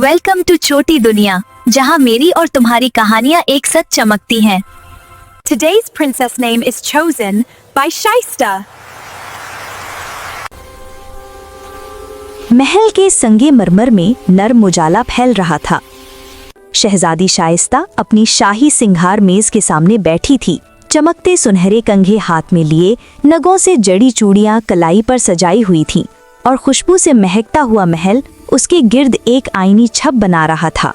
Welcome to छोटी दुनिया, जहां मेरी और तुम्हारी कहानियां एक साथ चमकती हैं। Today's princess name is chosen by Shaista. महल के संगे मरमर में नर्म उजाला फैल रहा था। शहजादी शाइस्ता अपनी शाही सिंगार मेज के सामने बैठी थी। चमकते सुनहरे कंघे हाथ में लिए, नगों से जड़ी चूड़ियां कलाई पर सजाई हुई थीं और खुशबू से महकता हुआ महल उसके गिर्द एक आईनी छप बना रहा था।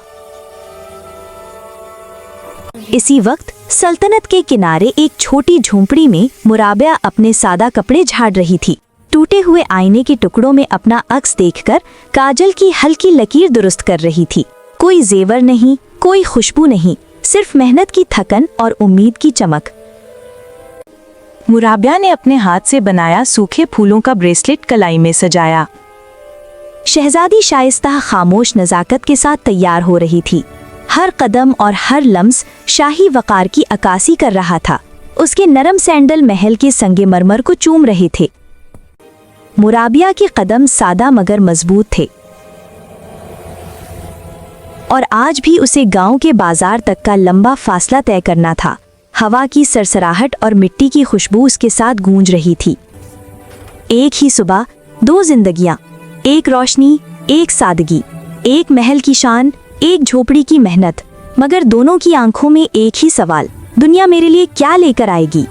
इसी वक्त सल्तनत के किनारे एक छोटी झोंपड़ी में मुराबिया अपने सादा कपड़े झाड़ रही थी। टूटे हुए आईने के टुकड़ों में अपना अक्स देखकर काजल की हल्की लकीर दुरुस्त कर रही थी। कोई जेवर नहीं, कोई खुशबू नहीं, सिर्फ मेहनत की थकन और उम्मीद की चमक। मुराबिया ने अपने हाथ से बनाया सूखे फूलों का ब्रेसलेट कलाई में सजाया। शहजादी शाइस्ता खामोश नजाकत के साथ तैयार हो रही थी। हर कदम और हर लम्स शाही वकार की अक्कासी कर रहा था। उसके नरम सैंडल महल के संगमरमर को चूम रहे थे। मुराबिया के कदम सादा मगर मजबूत थे और आज भी उसे गांव के बाजार तक का लंबा फासला तय करना था। हवा की सरसराहट और मिट्टी की खुशबू उसके साथ गूंज रही थी। एक ही सुबह, दो जिंदगियां, एक रोशनी, एक सादगी, एक महल की शान, एक झोपड़ी की मेहनत, मगर दोनों की आंखों में एक ही सवाल, दुनिया मेरे लिए क्या लेकर आएगी।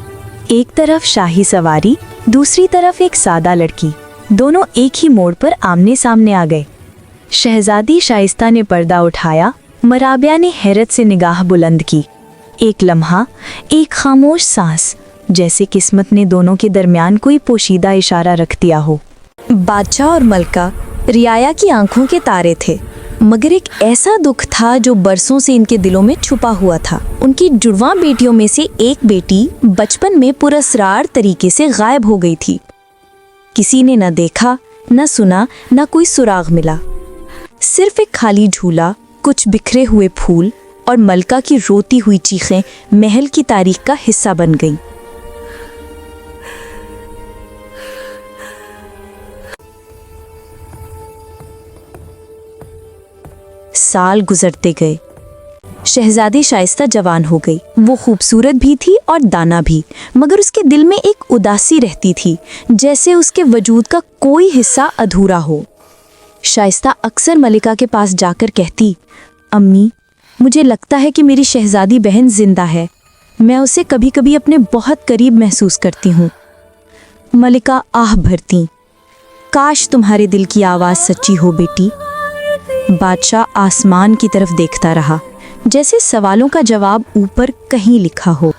एक तरफ शाही सवारी, दूसरी तरफ एक सादा लड़की, दोनों एक ही मोड़ पर आमने सामने आ गए। शहजादी शाइस्ता ने पर्दा उठाया। मुराबिया ने हैरत से निगाह बुलंद की। एक लम्हा, एक खामोश सांस, जैसे किस्मत ने दोनों के दरमियान कोई पोशीदा इशारा रख दिया हो। बादशाह और मलका रियाया की आंखों के तारे थे, मगर एक ऐसा दुख था जो बरसों से इनके दिलों में छुपा हुआ था। उनकी जुड़वां बेटियों में से एक बेटी बचपन में पुरस्रार तरीके से गायब हो गई थी। किसी ने न देखा, न सुना, न कोई सुराग मिला। सिर्फ एक खाली झूला, कुछ बिखरे हुए फूल और मलका की रोती हुई चीखें महल की तारीख का हिस्सा बन गईं। साल गुजरते गए। शहजादी शाइस्ता जवान हो गई। वो खूबसूरत भी थी और दाना भी, मगर उसके दिल में एक उदासी रहती थी, जैसे उसके वजूद का कोई हिस्सा अधूरा हो। शाइस्ता अक्सर मलिका के पास जाकर कहती, अम्मी, मुझे लगता है कि मेरी शहजादी बहन जिंदा है। मैं उसे कभी कभी अपने बहुत करीब महसूस करती हूँ। मलिका आह भरती, काश तुम्हारे दिल की आवाज़ सच्ची हो बेटी। बादशाह आसमान की तरफ देखता रहा, जैसे सवालों का जवाब ऊपर कहीं लिखा हो।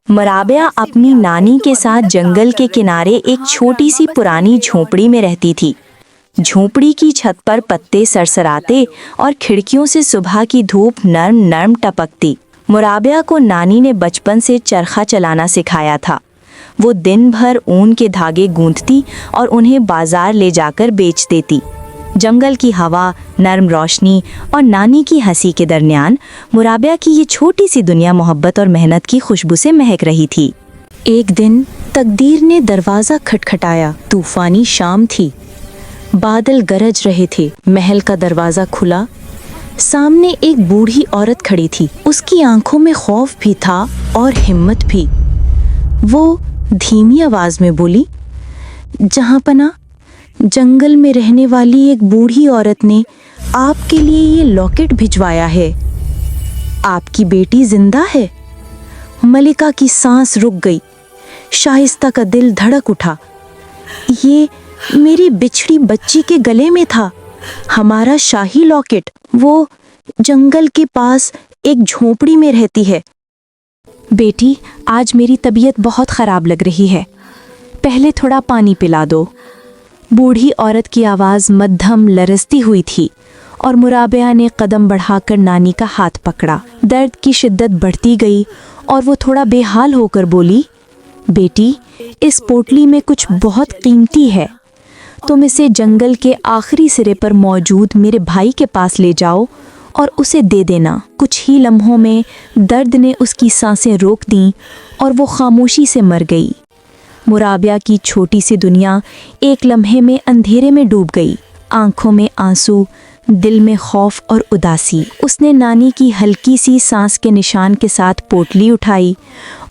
मुराबिया अपनी नानी के साथ जंगल के किनारे एक छोटी सी पुरानी झोंपड़ी में रहती थी। झोंपड़ी की छत पर पत्ते सरसराते और खिड़कियों से सुबह की धूप नर्म नर्म टपकती। मुराबिया को नानी ने बचपन से चरखा चलाना सिखाया था। वो दिन भर ऊन के धागे गूंथती और उन्हें बाजार ले जाकर बेच देती। जंगल की हवा, नर्म रोशनी और नानी की हंसी के दरमियान मुराबिया की ये छोटी सी दुनिया मोहब्बत और मेहनत की खुशबू से महक रही थी। एक दिन तकदीर ने दरवाज़ा खटखटाया। तूफानी शाम थी, बादल गरज रहे थे। महल का दरवाज़ा खुला। सामने एक बूढ़ी औरत खड़ी थी। उसकी आंखों में खौफ भी था और हिम्मत भी। वो धीमी आवाज में बोली, जहांपना, जंगल में रहने वाली एक बूढ़ी औरत ने आपके लिए ये लॉकेट भिजवाया है। आपकी बेटी जिंदा है। मलिका की सांस रुक गई। शाइस्ता का दिल धड़क उठा। ये मेरी बिछड़ी बच्ची के गले में था, हमारा शाही लॉकेट। वो जंगल के पास एक झोंपड़ी में रहती है। बेटी, आज मेरी तबीयत बहुत ख़राब लग रही है, पहले थोड़ा पानी पिला दो। बूढ़ी औरत की आवाज़ मध्यम लरजती हुई थी और मुराबिया ने कदम बढ़ाकर नानी का हाथ पकड़ा। दर्द की शिद्दत बढ़ती गई और वो थोड़ा बेहाल होकर बोली, बेटी, इस पोटली में कुछ बहुत कीमती है। तुम इसे जंगल के आखिरी सिरे पर मौजूद मेरे भाई के पास ले जाओ और उसे दे देना। कुछ ही लम्हों में दर्द ने उसकी सांसें रोक दीं और वो खामोशी से मर गई। मुराबिया की छोटी सी दुनिया एक लम्हे में अंधेरे में डूब गई। आंखों में आंसू, दिल में खौफ और उदासी। उसने नानी की हल्की सी सांस के निशान के साथ पोटली उठाई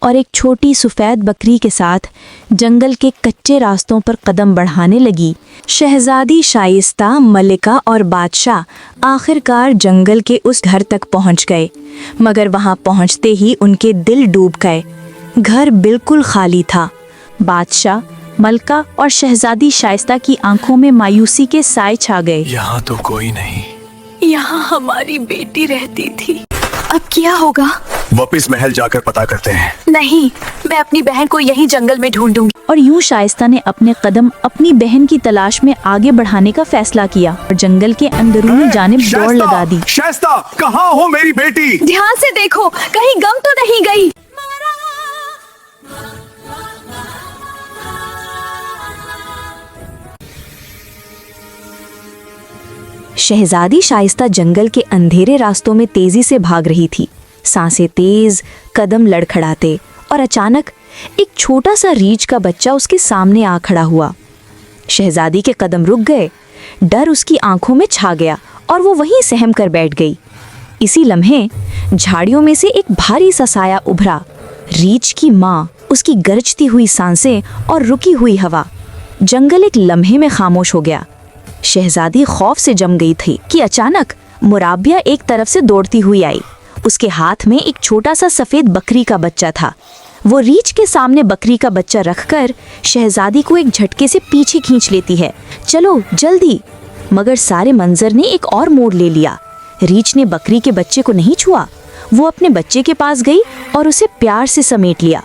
और एक छोटी सफ़ेद बकरी के साथ जंगल के कच्चे रास्तों पर कदम बढ़ाने लगी। शहजादी शाइस्ता, मलिका और बादशाह आखिरकार जंगल के उस घर तक पहुंच गए, मगर वहां पहुंचते ही उनके दिल डूब गए। घर बिल्कुल खाली था। बादशाह, मलका और शहजादी शाइस्ता की आंखों में मायूसी के साए छा गए। यहाँ तो कोई नहीं। यहाँ हमारी बेटी रहती थी। अब क्या होगा? वापिस महल जाकर पता करते हैं। नहीं, मैं अपनी बहन को यहीं जंगल में ढूंढूंगी। और यूं शाइस्ता ने अपने कदम अपनी बहन की तलाश में आगे बढ़ाने का फैसला किया और जंगल के अंदरूनी जानिब दौड़ लगा दी। शाइस्ता, कहाँ हो मेरी बेटी? ध्यान से देखो, कहीं गम तो नहीं गई। शहजादी शाइस्ता जंगल के अंधेरे रास्तों में तेजी से भाग रही थी, सांसें तेज, कदम लड़खड़ाते, और अचानक एक छोटा सा रीछ का बच्चा उसके सामने आ खड़ा हुआ। शहजादी के कदम रुक गए, डर उसकी आंखों में छा गया और वो वहीं सहम कर बैठ गई। इसी लम्हे झाड़ियों में से एक भारी सा साया उभरा। रीछ की माँ, उसकी गरजती हुई सांसें और रुकी हुई हवा। जंगल एक लम्हे में खामोश हो गया। शहजादी खौफ से जम गई थी कि अचानक मुराबिया एक तरफ से दौड़ती हुई आई। उसके हाथ में एक छोटा सा सफेद बकरी का बच्चा था। वो रीछ के सामने बकरी का बच्चा रखकर शहजादी को एक झटके से पीछे खींच लेती है। चलो जल्दी! मगर सारे मंजर ने एक और मोड़ ले लिया। रीछ ने बकरी के बच्चे को नहीं छुआ। वो अपने बच्चे के पास गई और उसे प्यार से समेट लिया।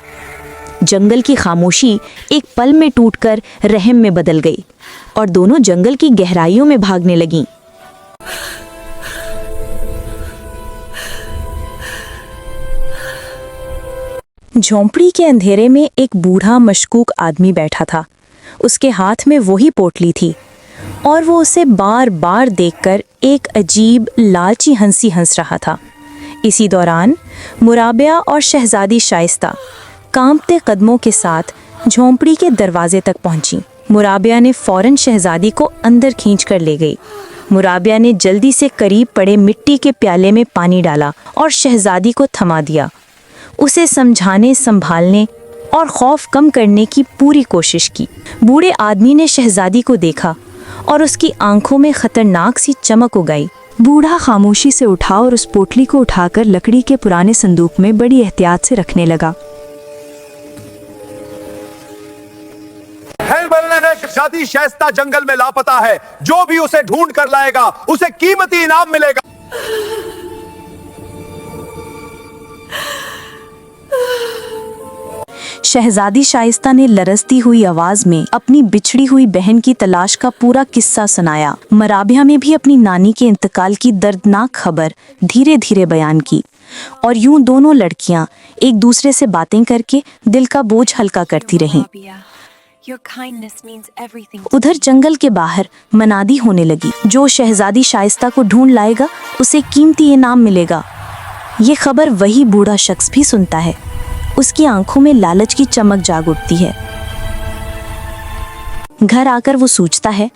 जंगल की खामोशी एक पल में टूटकर रहम में बदल गई और दोनों जंगल की गहराइयों में भागने लगीं। झोंपड़ी के अंधेरे में एक बूढ़ा मशकूक आदमी बैठा था। उसके हाथ में वही पोटली थी और वो उसे बार बार देखकर एक अजीब लालची हंसी हंस रहा था। इसी दौरान मुराबिया और शहजादी शाइस्ता कांपते कदमों के साथ झोंपड़ी के दरवाजे तक पहुंची। मुराबिया ने फौरन शहजादी को अंदर खींचकर ले गई। मुराबिया ने जल्दी से करीब पड़े मिट्टी के प्याले में पानी डाला और शहजादी को थमा दिया। उसे समझाने, संभालने और खौफ कम करने की पूरी कोशिश की। बूढ़े आदमी ने शहजादी को देखा और उसकी आंखों में खतरनाक सी चमक उगाई। बूढ़ा खामोशी से उठा और उस पोटली को उठाकर लकड़ी के पुराने संदूक में बड़ी एहतियात से रखने लगा। शहजादी शाइस्ता जंगल में लापता है। जो भी उसे ढूंढ कर लाएगा उसे कीमती इनाम मिलेगा। शहजादी शाइस्ता ने लरजती हुई आवाज में अपनी बिछड़ी हुई बहन की तलाश का पूरा किस्सा सुनाया। मराबिया ने भी अपनी नानी के इंतकाल की दर्दनाक खबर धीरे धीरे बयान की और यूं दोनों लड़कियां एक दूसरे से बातें करके दिल का बोझ हल्का करती रहीं। उधर जंगल के बाहर मनादी होने लगी। जो शहजादी शाइस्ता को ढूंढ लाएगा उसे कीमती इनाम मिलेगा। ये खबर वही बूढ़ा शख्स भी सुनता है। उसकी आंखों में लालच की चमक जाग उठती है। घर आकर वो सोचता है,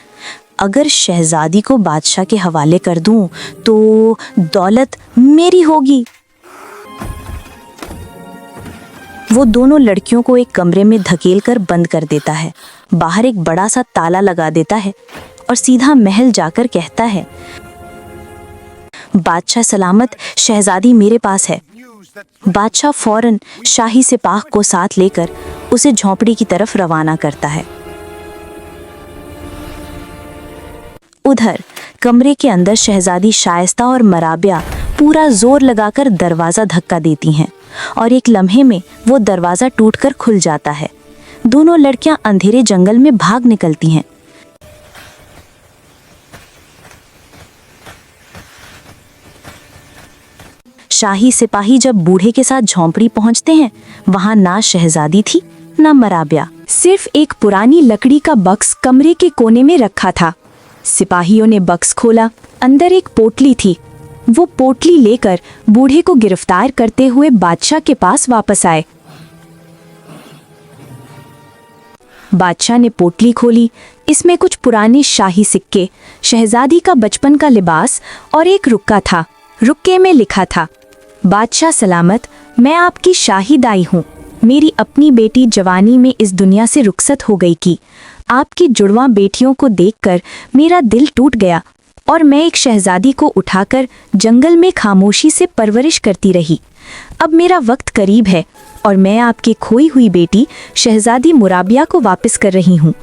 अगर शहजादी को बादशाह के हवाले कर दूं तो दौलत मेरी होगी। वो दोनों लड़कियों को एक कमरे में धकेलकर बंद कर देता है। बाहर एक बड़ा सा ताला लगा देता है और सीधा महल जाकर कहता है, बादशाह सलामत, शहजादी मेरे पास है। बादशाह फौरन शाही सिपाह को साथ लेकर उसे झोंपड़ी की तरफ रवाना करता है। उधर कमरे के अंदर शहजादी शाइस्ता और मराबिया पूरा जोर लगाकर दरवाजा धक्का देती हैं और एक लम्हे में वो दरवाजा टूटकर खुल जाता है। दोनों लड़कियां अंधेरे जंगल में भाग निकलती हैं। शाही सिपाही जब बूढ़े के साथ झोंपड़ी पहुंचते हैं, वहां ना शहजादी थी ना मराबिया। सिर्फ एक पुरानी लकड़ी का बक्स कमरे के कोने में रखा था। सिपाहियों ने बक्स खोला। अंदर एक पोटली थी। वो पोटली लेकर बूढ़े को गिरफ्तार करते हुए बादशाह के पास वापस आए। बादशाह ने पोटली खोली। इसमें कुछ पुराने शाही सिक्के, शहजादी का बचपन का लिबास और एक रुक्का था। रुक्के में लिखा था, बादशाह सलामत, मैं आपकी शाही दाई हूँ। मेरी अपनी बेटी जवानी में इस दुनिया से रुखसत हो गई कि आपकी जुड़वां बेटियों को देखकर मेरा दिल टूट गया और मैं एक शहजादी को उठाकर जंगल में खामोशी से परवरिश करती रही। अब मेरा वक्त करीब है और मैं आपकी खोई हुई बेटी शहजादी मुराबिया को वापस कर रही हूँ।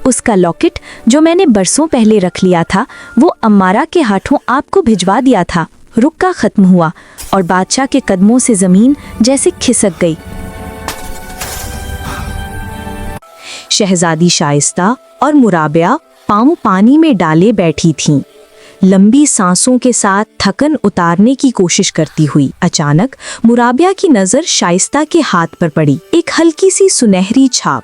उसका लॉकेट जो मैंने बरसों पहले रख लिया था वो अम्मारा के हाथों आपको भिजवा दिया था। रुक्का खत्म हुआ और बादशाह के कदमों से जमीन जैसे खिसक गई। शहजादी शाइस्ता और मुराबिया पाँव पानी में डाले बैठी थीं, लंबी सांसों के साथ थकन उतारने की कोशिश करती हुई। अचानक मुराबिया की नजर शाइस्ता के हाथ पर पड़ी। एक हल्की सी सुनहरी छाप,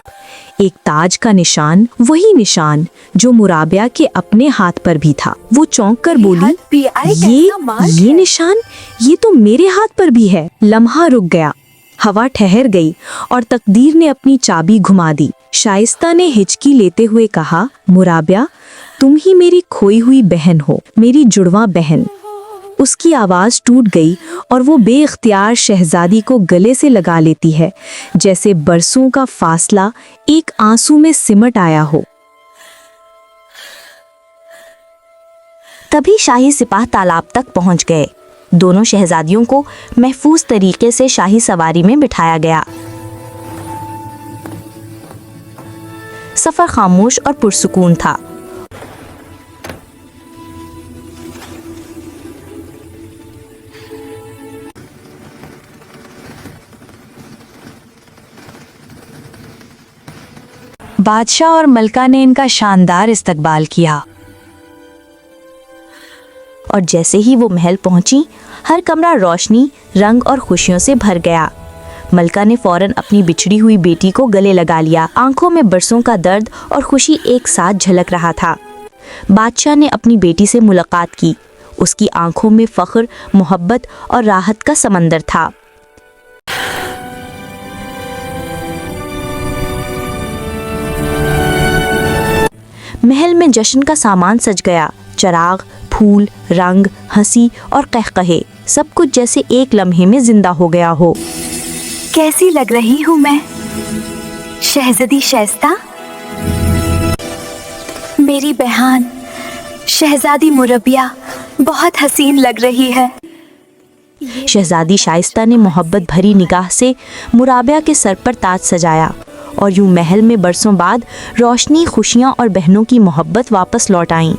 एक ताज का निशान, वही निशान जो मुराबिया के अपने हाथ पर भी था। वो चौंक कर बोली, ये निशान, ये तो मेरे हाथ पर भी है। लम्हा रुक गया, हवा ठहर गई और तकदीर ने अपनी चाबी घुमा दी। शाइस्ता ने हिचकी लेते हुए कहा, मुराबिया, तुम ही मेरी खोई हुई बहन हो, मेरी जुड़वा बहन। उसकी आवाज टूट गई और वो बेइख्तियार शहजादी को गले से लगा लेती है, जैसे बरसों का फासला एक आंसू में सिमट आया हो। तभी शाही सिपाह तालाब तक पहुंच गए। दोनों शहजादियों को महफूज तरीके से शाही सवारी में बिठाया गया। सफर खामोश और पुरसुकून था। बादशाह और मलका ने इनका शानदार इस्तकबाल किया और जैसे ही वो महल पहुंची, हर कमरा रोशनी, रंग और खुशियों से भर गया। मलका ने फौरन अपनी बिछड़ी हुई बेटी को गले लगा लिया। आंखों में बरसों का दर्द और खुशी एक साथ झलक रहा था। बादशाह ने अपनी बेटी से मुलाकात की। उसकी आंखों में फख्र, मोहब्बत और राहत का समंदर था। महल में जश्न का सामान सज गया। चिराग, फूल, रंग, हंसी और कहकहे, सब कुछ जैसे एक लम्हे में जिंदा हो गया हो। कैसी लग रही हूँ मैं, शहजादी शाइस्ता? मेरी बहन शहजादी मुरबिया बहुत हसीन लग रही है। शहजादी शाइस्ता ने मोहब्बत भरी निगाह से मुराबिया के सर पर ताज सजाया और यूं महल में बरसों बाद रोशनी, खुशियां और बहनों की मोहब्बत वापस लौट आईं।